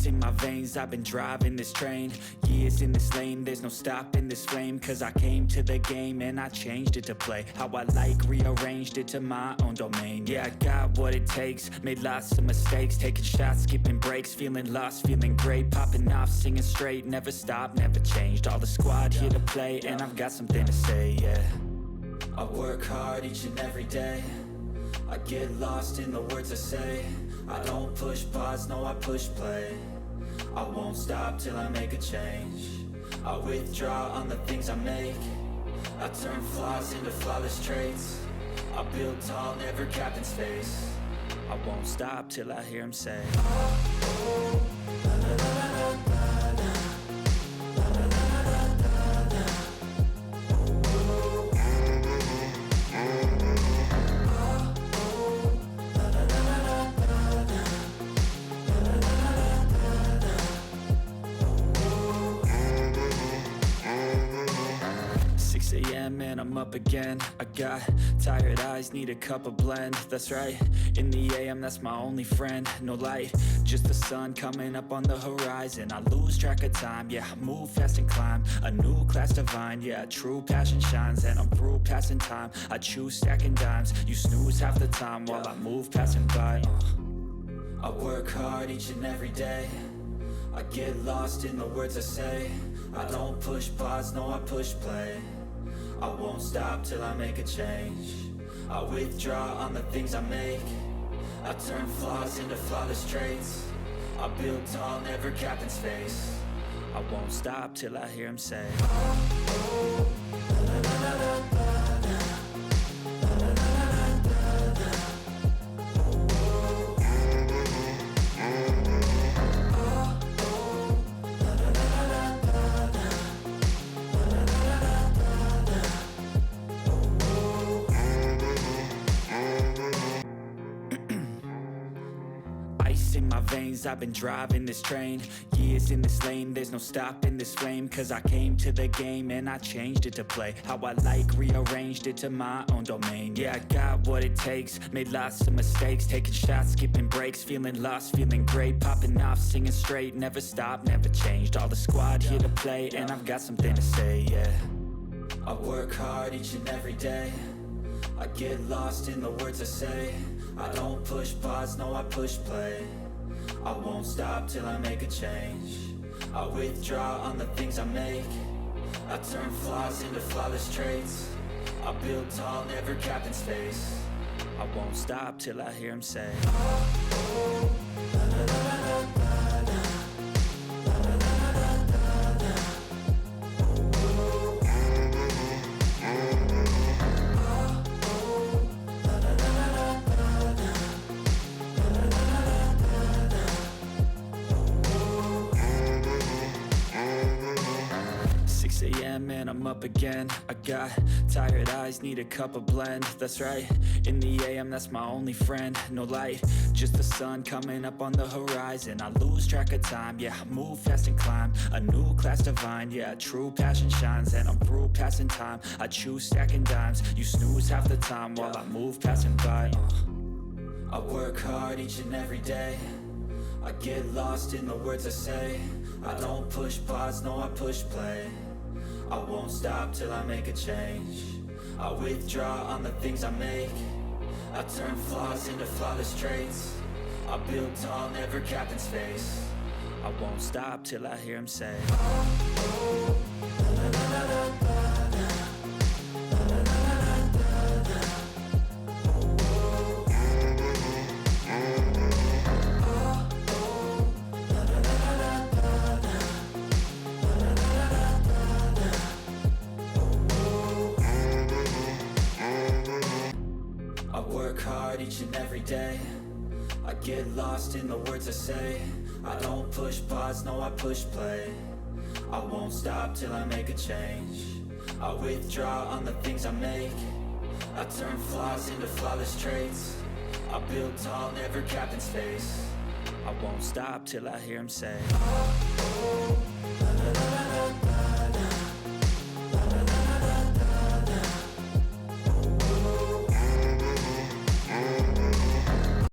in my veins, I've been driving this train. Years in this lane, there's no stopping this flame. Cause I came to the game and I changed it to play how I like, rearranged it to my own domain. Yeah, I got what it takes, made lots of mistakes, taking shots, skipping breaks, feeling lost, feeling great, popping off, singing straight, never stopped, never changed. All the squad here to play, and I've got something to say, yeah. I work hard each and every day, I get lost in the words I say. I don't push pause, no I push play. I won't stop till I make a change. I withdraw on the things I make. I turn flaws into flawless traits. I build tall, never capped in space. I won't stop till I hear him say, oh, oh, la, la, la, la, la, la. And I'm up again. I got tired eyes, need a cup of blend. That's right, in the AM, that's my only friend. No light, just the sun coming up on the horizon. I lose track of time, yeah, I move fast and climb a new class divine, yeah, true passion shines. And I'm through passing time, I choose stacking dimes. You snooze half the time while I move passing by. I work hard each and every day, I get lost in the words I say. I don't push pause, no I push play. I won't stop till I make a change. I withdraw on the things I make. I turn flaws into flawless traits. I build tall, never capped in space. I won't stop till I hear him say, oh, oh, la, la, la, la, la, la. I've been driving this train, years in this lane, there's no stopping this flame. Cause I came to the game and I changed it to play how I like, rearranged it to my own domain. Yeah, I got what it takes, made lots of mistakes, taking shots, skipping breaks, feeling lost, feeling great, popping off, singing straight, never stopped, never changed. All the squad here to play, and I've got something to say, yeah. I work hard each and every day, I get lost in the words I say. I don't push pause, no I push play. I won't stop till I make a change. I withdraw on the things I make. I turn flaws into flawless traits. I build tall, never capped in space. I won't stop till I hear him say, oh, oh, la, la, la, la, la, la. And I'm up again. I got tired eyes, need a cup of blend. That's right, in the AM, that's my only friend. No light, just the sun coming up on the horizon. I lose track of time, yeah, I move fast and climb a new class divine, yeah, true passion shines. And I'm through passing time, I choose stacking dimes. You snooze half the time while I move passing by. I work hard each and every day, I get lost in the words I say. I don't push pause, no I push play. I won't stop till I make a change. I withdraw on the things I make. I turn flaws into flawless traits. I build tall, never capped in space. I won't stop till I hear him say, oh, oh, la, la, la, la, la, la. Each and every day, I get lost in the words I say. I don't push pause, no I push play. I won't stop till I make a change. I withdraw on the things I make. I turn flaws into flawless traits. I build tall, never capped in space. I won't stop till I hear him say, oh, oh.